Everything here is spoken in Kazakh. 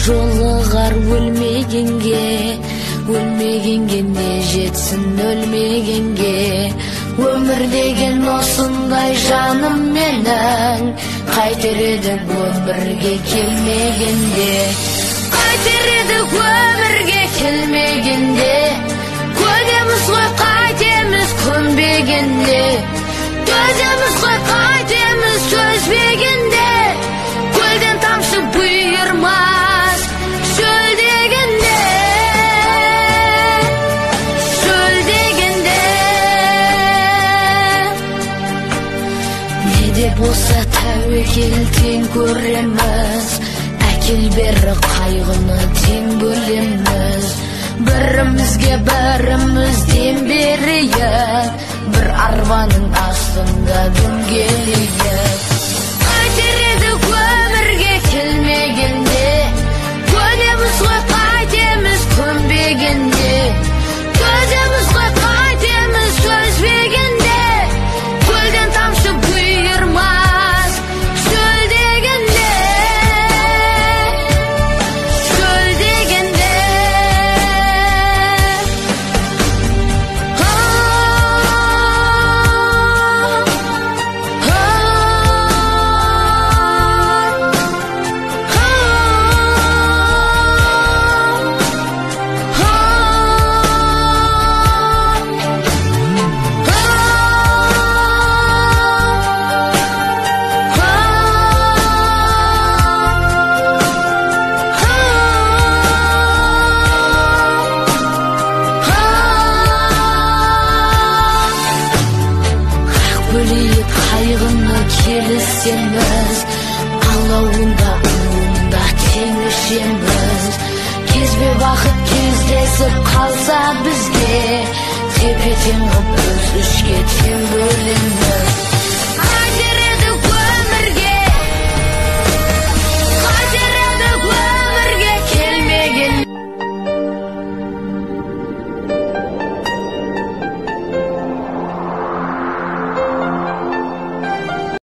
Жолығар өлмегенге не жетсін өлмегенге. Өмір деген осындай жаным менің, қайтер едік өмірге келмегенде. Қайтер едік өмірге келмегенде. Көнеміз ғой қайтеміз көнбегенде. Төземіз ғой қайтеміз төзбегенде. Көлден тамшы бұйырмас шөл дегенде. Шөл дегенде. Не де болса тәуекел тең көреміз, әкел бері қайғыны тең бөлеміз. Бірімізге біріміз дем берейік, бір арбаның астында дөңгелейік. Қайтер едік өмірге келмегенде. Көнеміз ғой қайтеміз көнбегенде. Төземіз ғой қайтеміз төзбегенде. Көлден тамшы бұйырмас шөл дегенде. Шөл дегенде. Бөлейік қайғыны келісеміз, алауында уында теңішеміз. Кезбе бақыт кездесіп қалса бізге, тепе-тең ғып біз үшке тең бөлеміз.